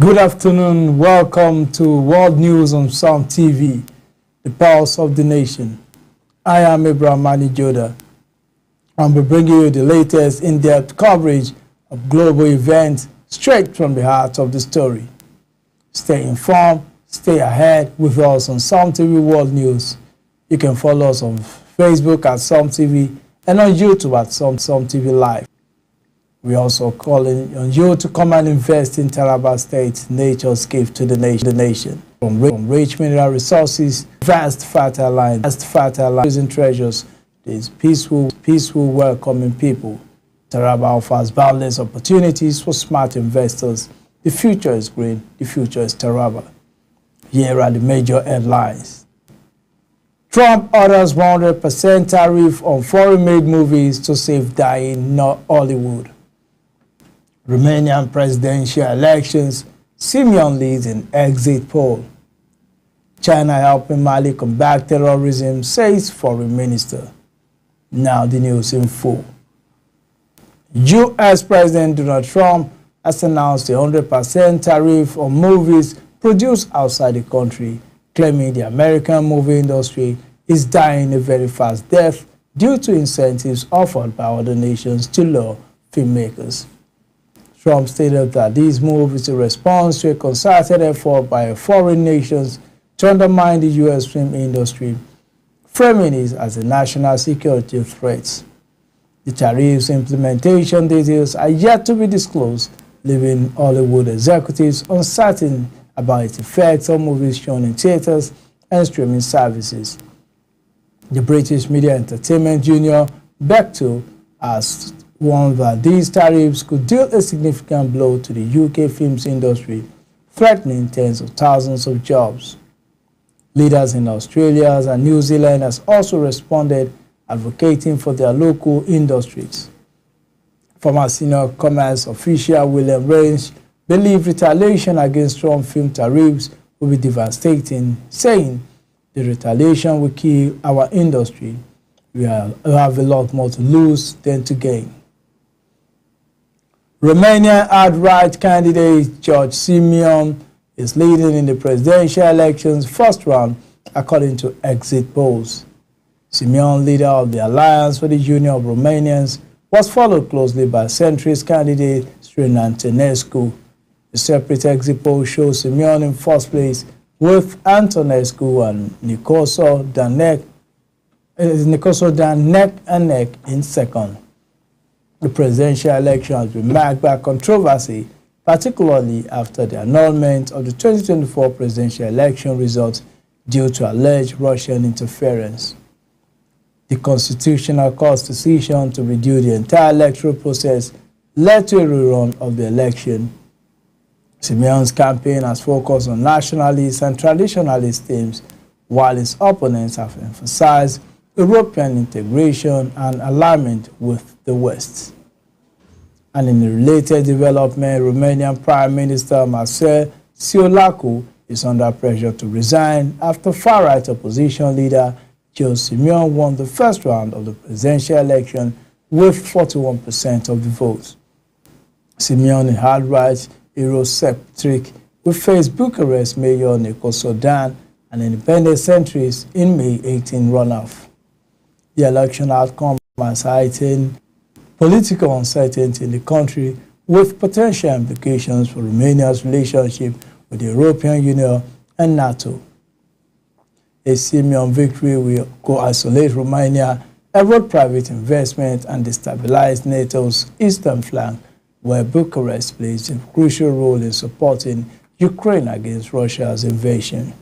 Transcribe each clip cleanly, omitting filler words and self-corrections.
Good afternoon. Welcome to World News on Psalm TV, the pulse of the nation. I am Abraham Mani Joda. I'll be bringing you the latest in-depth coverage of global events straight from the heart of the story. Stay informed, stay ahead with us on Psalm TV World News. You can follow us on Facebook at Psalm TV and on YouTube at Psalm TV Live. We also calling on you to come and invest in Taraba State, nature's gift to the nation. From rich mineral resources, vast fertile land, using treasures, these peaceful, welcoming people. Taraba offers boundless opportunities for smart investors. The future is green. The future is Taraba. Here are the major headlines. Trump orders 100% tariff on foreign-made movies to save dying Hollywood. Romanian presidential elections, Simeon leads in exit poll. China helping Mali combat terrorism, says foreign minister. Now the news in full. U.S. President Donald Trump has announced a 100% tariff on movies produced outside the country, claiming the American movie industry is dying a very fast death due to incentives offered by other nations to lure filmmakers. Trump stated that this move is a response to a concerted effort by foreign nations to undermine the U.S. film industry, framing it as a national security threat. The tariff's implementation details are yet to be disclosed, leaving Hollywood executives uncertain about its effects on movies shown in theaters and streaming services. The British Media Entertainment Union, BECTO, has warned that these tariffs could deal a significant blow to the UK films industry, threatening tens of thousands of jobs. Leaders in Australia and New Zealand have also responded, advocating for their local industries. Former senior commerce official William Range believes retaliation against Trump film tariffs will be devastating, saying the retaliation will kill our industry. We have a lot more to lose than to gain. Romanian alt-right candidate George Simeon is leading in the presidential elections first round, according to exit polls. Simeon, leader of the Alliance for the Union of Romanians, was followed closely by centrist candidate Strin Antonescu. The separate exit poll shows Simeon in first place, with Antonescu and Nicoso Dan neck and neck in second. The presidential election has been marked by controversy, particularly after the annulment of the 2024 presidential election results due to alleged Russian interference. The Constitutional Court's decision to redo the entire electoral process led to a rerun of the election. Simeon's campaign has focused on nationalist and traditionalist themes, while his opponents have emphasized European integration and alignment with the West. And in a related development, Romanian Prime Minister Marcel Ciolacu is under pressure to resign after far-right opposition leader George Simeon won the first round of the presidential election with 41% of the votes. Simeon, a hard-right Eurosceptic, will face Bucharest Mayor Nicoso Dan, an independent centrist, in May 18 runoff. The election outcome has heightened political uncertainty in the country, with potential implications for Romania's relationship with the European Union and NATO. A Simeon victory will co-isolate Romania, erode private investment, and destabilize NATO's eastern flank, where Bucharest plays a crucial role in supporting Ukraine against Russia's invasion.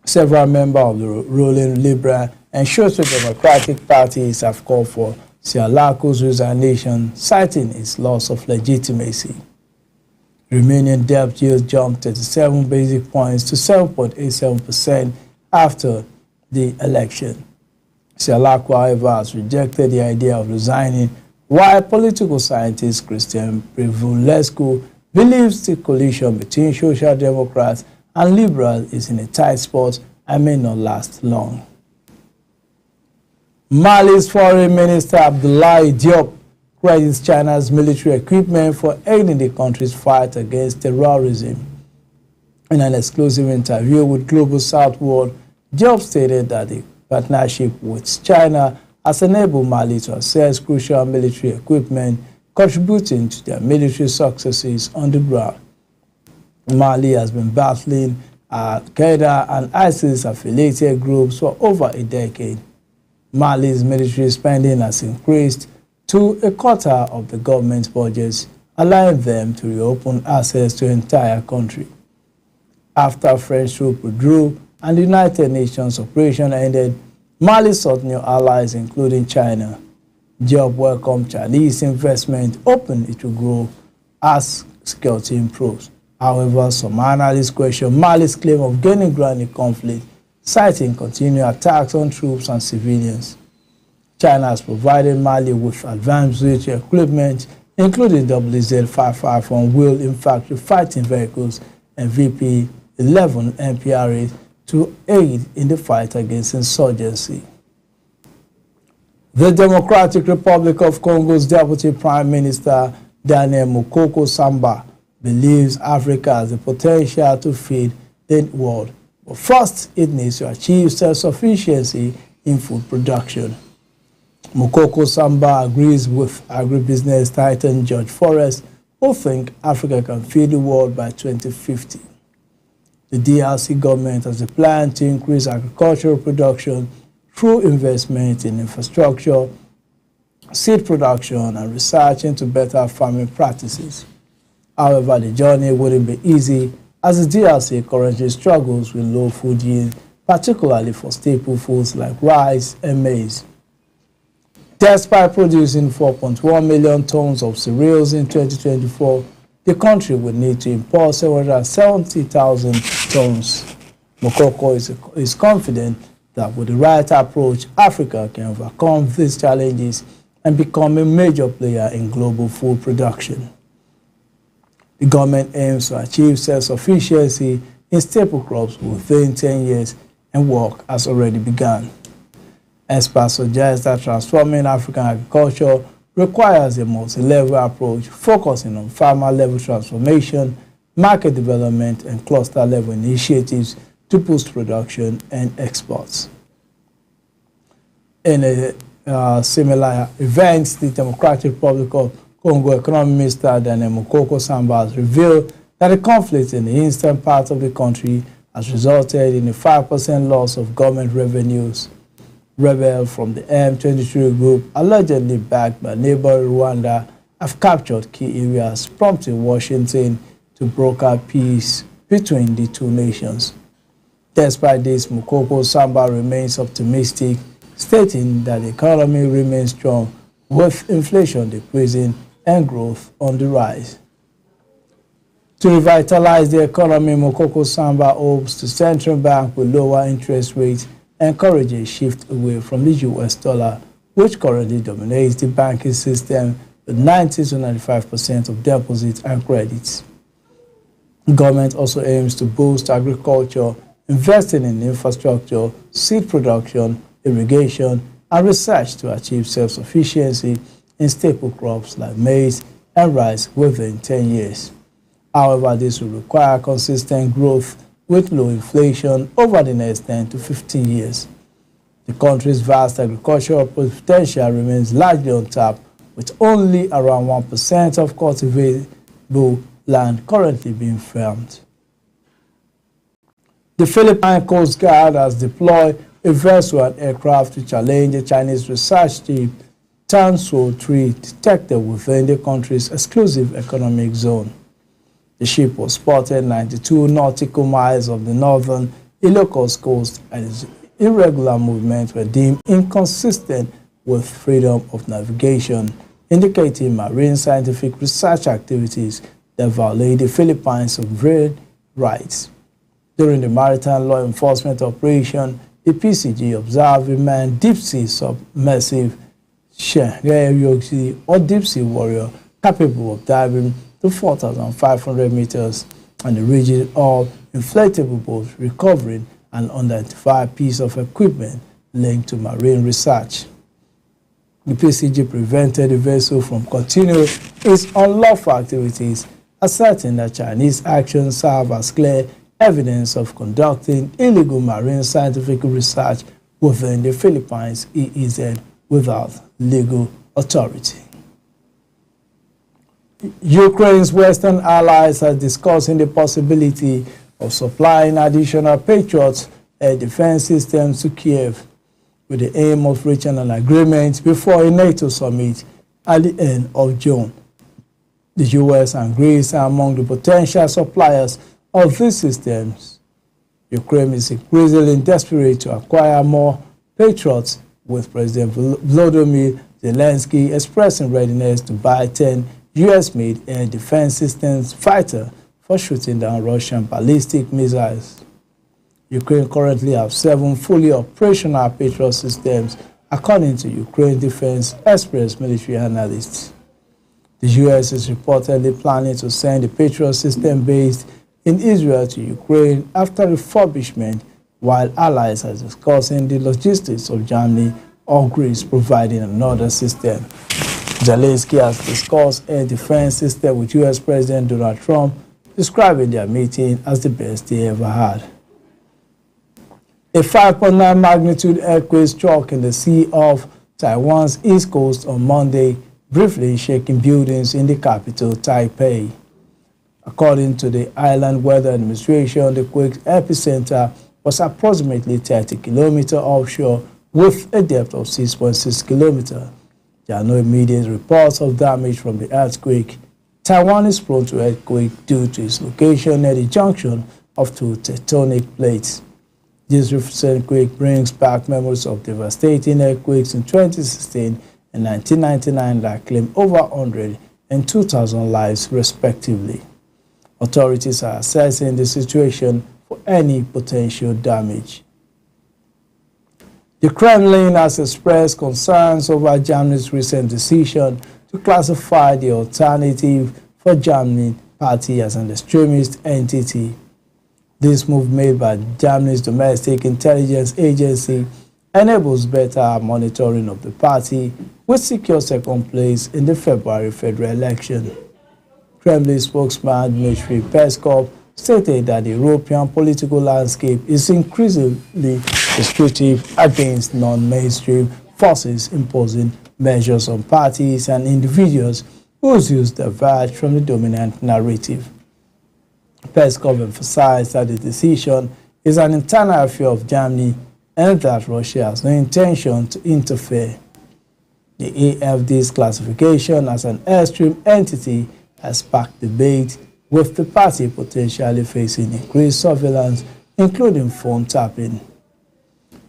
Several members of the ruling Liberal and Social Democratic parties have called for Ciolacu's resignation, citing its loss of legitimacy. Romanian debt yield jumped 37 basic points to 7.87% after the election. Ciolacu, however, has rejected the idea of resigning, while political scientist Cristian Privulescu believes the coalition between Social Democrats and Liberals is in a tight spot and may not last long. Mali's Foreign Minister Abdoulaye Diop credits China's military equipment for aiding the country's fight against terrorism. In an exclusive interview with Global South World, Diop stated that the partnership with China has enabled Mali to access crucial military equipment, contributing to their military successes on the ground. Mali has been battling Al-Qaeda and ISIS-affiliated groups for over a decade. Mali's military spending has increased to a quarter of the government's budget, allowing them to reopen access to the entire country. After French troops withdrew and the United Nations operation ended, Mali sought new allies, including China. Diop welcomed Chinese investment, hoping it will grow as security improves. However, some analysts question Mali's claim of gaining ground in conflict, citing continued attacks on troops and civilians. China has provided Mali with advanced military equipment, including WZ-551 wheeled infantry fighting vehicles and VP-11 MPRA to aid in the fight against insurgency. The Democratic Republic of Congo's Deputy Prime Minister Daniel Mukoko Samba believes Africa has the potential to feed the world, but first it needs to achieve self-sufficiency in food production. Mukoko Samba agrees with agribusiness titan George Forrest, who think Africa can feed the world by 2050. The DRC government has a plan to increase agricultural production through investment in infrastructure, seed production, and research into better farming practices. However, the journey wouldn't be easy, as the DRC currently struggles with low food yield, particularly for staple foods like rice and maize. Despite producing 4.1 million tons of cereals in 2024, the country would need to import 770,000 tons. Mukoko is confident that with the right approach, Africa can overcome these challenges and become a major player in global food production. The government aims to achieve self-sufficiency in staple crops within 10 years, and work has already begun. Experts suggest that transforming African agriculture requires a multi-level approach focusing on farmer-level transformation, market development, and cluster-level initiatives to boost production and exports. In a similar event, the Democratic Republic of Congo Economic Minister Daniel Mukoko Samba has revealed that the conflict in the eastern part of the country has resulted in a 5% loss of government revenues. Rebels from the M23 group, allegedly backed by neighbor Rwanda, have captured key areas, prompting Washington to broker peace between the two nations. Despite this, Mukoko Samba remains optimistic, stating that the economy remains strong, with inflation decreasing and growth on the rise. To revitalize the economy, Mukoko Samba hopes the central bank will lower interest rates, encourage a shift away from the US dollar, which currently dominates the banking system with 90 to 95% of deposits and credits. The government also aims to boost agriculture, investing in infrastructure, seed production, irrigation, and research to achieve self-sufficiency in staple crops like maize and rice within 10 years. However, this will require consistent growth with low inflation over the next 10 to 15 years. The country's vast agricultural potential remains largely untapped, with only around 1% of cultivable land currently being farmed. The Philippine Coast Guard has deployed a vessel and aircraft to challenge the Chinese research ship Tansuo 3 detected within the country's exclusive economic zone. The ship was spotted 92 nautical miles off the northern Ilocos coast, and its irregular movements were deemed inconsistent with freedom of navigation, indicating marine scientific research activities that violate the Philippines' sovereign rights. During the maritime law enforcement operation, the PCG observed a manned deep-sea submersive Shengyongsi or deep-sea warrior capable of diving to 4,500 meters and a rigid hull inflatable boat recovering an unidentified piece of equipment linked to marine research. The PCG prevented the vessel from continuing its unlawful activities, asserting that Chinese actions serve as clear evidence of conducting illegal marine scientific research within the Philippines EEZ without legal authority. Ukraine's Western allies are discussing the possibility of supplying additional Patriot air defense systems to Kiev, with the aim of reaching an agreement before a NATO summit at the end of June. The U.S. and Greece are among the potential suppliers of these systems. Ukraine is increasingly desperate to acquire more Patriots, with President Volodymyr Zelensky expressing readiness to buy 10 U.S.-made air defense systems fighter for shooting down Russian ballistic missiles. Ukraine currently has 7 fully operational Patriot systems, according to Ukraine Defense Express military analysts. The U.S. is reportedly planning to send the Patriot system based in Israel to Ukraine after refurbishment, while allies are discussing the logistics of Germany or Greece providing another system. Zelensky has discussed air defense system with U.S. President Donald Trump, describing their meeting as the best they ever had. A 5.9 magnitude earthquake struck in the sea off Taiwan's east coast on Monday, briefly shaking buildings in the capital, Taipei. According to the Island Weather Administration, the quake's epicenter was approximately 30 kilometers offshore with a depth of 6.6 kilometers. There are no immediate reports of damage from the earthquake. Taiwan is prone to earthquake due to its location near the junction of 2 tectonic plates. This recent quake brings back memories of devastating earthquakes in 2016 and 1999 that claimed over 100 and 2,000 lives, respectively. Authorities are assessing the situation for any potential damage. The Kremlin has expressed concerns over Germany's recent decision to classify the Alternative for Germany party as an extremist entity. This move made by Germany's domestic intelligence agency enables better monitoring of the party, which secured second place in the February federal election. Kremlin spokesman Dmitry Peskov stated that the European political landscape is increasingly restrictive against non-mainstream forces, imposing measures on parties and individuals whose views diverge from the dominant narrative. Peskov emphasized that the decision is an internal affair of Germany and that Russia has no intention to interfere. The AfD's classification as an extreme entity has sparked debate, with the party potentially facing increased surveillance, including phone tapping.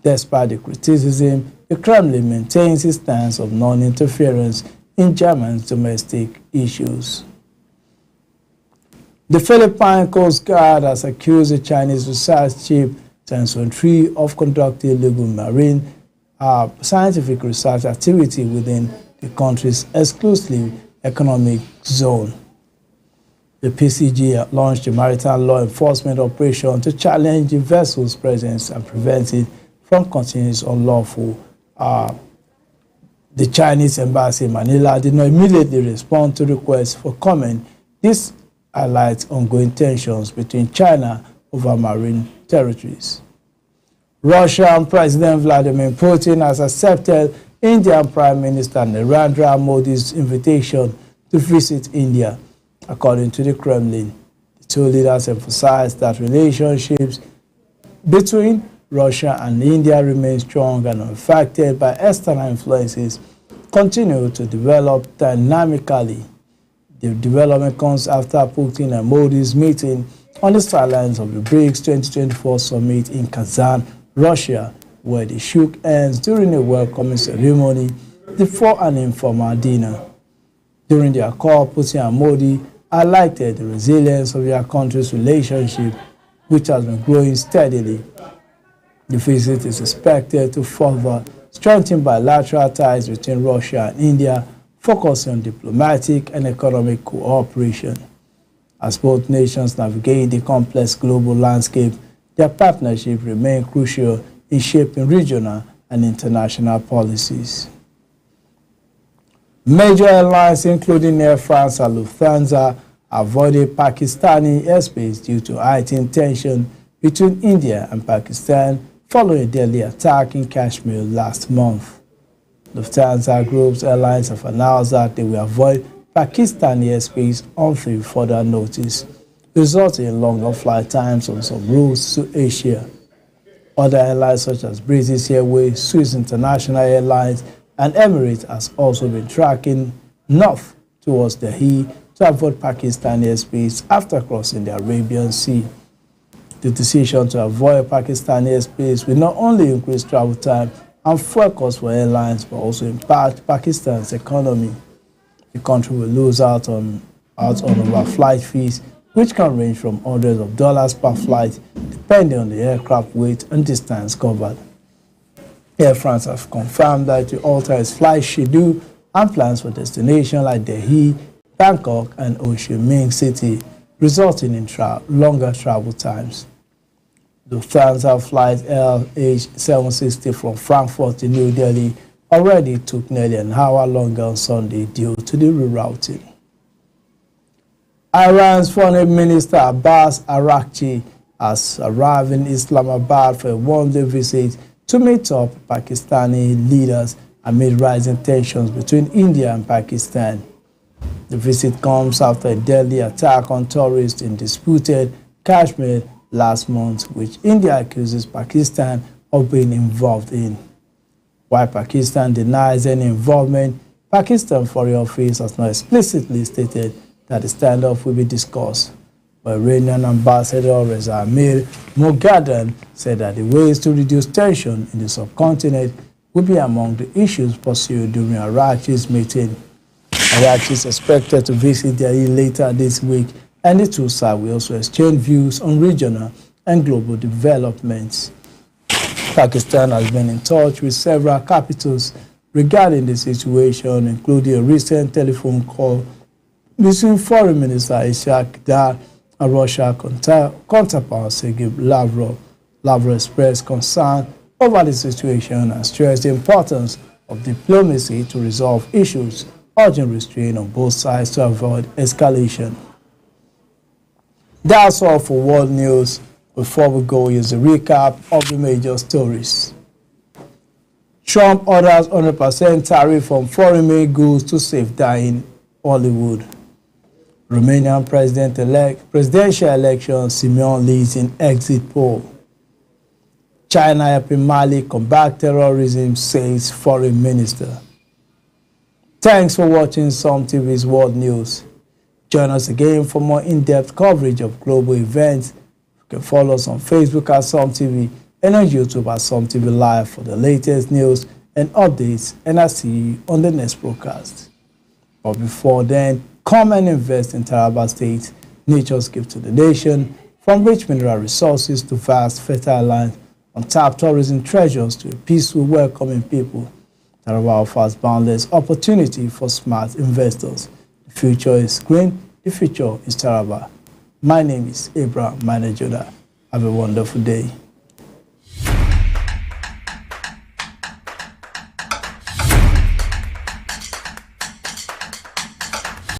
Despite the criticism, the Kremlin maintains its stance of non-interference in Germany's domestic issues. The Philippine Coast Guard has accused the Chinese research ship Tianzhong 3 of conducting illegal marine scientific research activity within the country's exclusive economic zone. The PCG launched a maritime law enforcement operation to challenge the vessel's presence and prevent it from continuing unlawful. The Chinese embassy in Manila did not immediately respond to requests for comment. This highlights ongoing tensions between China over marine territories. Russian President Vladimir Putin has accepted Indian Prime Minister Narendra Modi's invitation to visit India. According to the Kremlin, the two leaders emphasized that relationships between Russia and India remain strong and unaffected by external influences, continue to develop dynamically. The development comes after Putin and Modi's meeting on the sidelines of the BRICS 2024 summit in Kazan, Russia, where they shook hands during a welcoming ceremony before an informal dinner. During their call, Putin and Modi highlighted the resilience of their country's relationship, which has been growing steadily. The visit is expected to further strengthen bilateral ties between Russia and India, focusing on diplomatic and economic cooperation. As both nations navigate the complex global landscape, their partnership remains crucial in shaping regional and international policies. Major airlines, including Air France and Lufthansa, avoided Pakistani airspace due to heightened tension between India and Pakistan following a deadly attack in Kashmir last month. Lufthansa Group's airlines have announced that they will avoid Pakistani airspace until further notice, resulting in longer flight times on some routes to Asia. Other airlines such as British Airways, Swiss International Airlines, and Emirates has also been tracking north towards Delhi to avoid Pakistani airspace after crossing the Arabian Sea. The decision to avoid Pakistani airspace will not only increase travel time and fuel costs for airlines, but also impact Pakistan's economy. The country will lose out on overflight fees, which can range from hundreds of dollars per flight, depending on the aircraft weight and distance covered. Air France has confirmed that it will alter its flight schedule and plans for destinations like Delhi, Bangkok, and Ho Chi Minh City, resulting in longer travel times. Lufthansa flight LH760 from Frankfurt to New Delhi already took nearly an hour longer on Sunday due to the rerouting. Iran's Foreign Minister Abbas Araghchi has arrived in Islamabad for a one-day visit to meet up Pakistani leaders amid rising tensions between India and Pakistan. The visit comes after a deadly attack on tourists in disputed Kashmir last month, which India accuses Pakistan of being involved in. While Pakistan denies any involvement, Pakistan's Foreign Office has not explicitly stated that the standoff will be discussed. But Iranian Ambassador Reza Amir Moghadam said that the ways to reduce tension in the subcontinent will be among the issues pursued during Araghchi's meeting. Araghchi is expected to visit Delhi later this week, and the two sides will also exchange views on regional and global developments. Pakistan has been in touch with several capitals regarding the situation, including a recent telephone call between Foreign Minister Ishaq Dar and Russia counterpart Sergei Lavrov. Lavrov expressed concern over the situation and stressed the importance of diplomacy to resolve issues, urging restraint on both sides to avoid escalation. That's all for World News. Before we go, here's a recap of the major stories. Trump orders 100% tariff on foreign-made goods to safeguard Hollywood. Romanian presidential election, Simeon leads in exit poll. China helping Mali combat terrorism, says foreign minister. Thanks for watching SOMTV's World News. Join us again for more in-depth coverage of global events. You can follow us on Facebook at SOMTV and on YouTube at SOMTV Live for the latest news and updates, and I'll see you on the next broadcast. But before then, come and invest in Taraba State, nature's gift to the nation, from rich mineral resources to vast fertile land, untapped tourism treasures to a peaceful, welcoming people. Taraba offers boundless opportunity for smart investors. The future is green, the future is Taraba. My name is Abraham Manajoda. Have a wonderful day.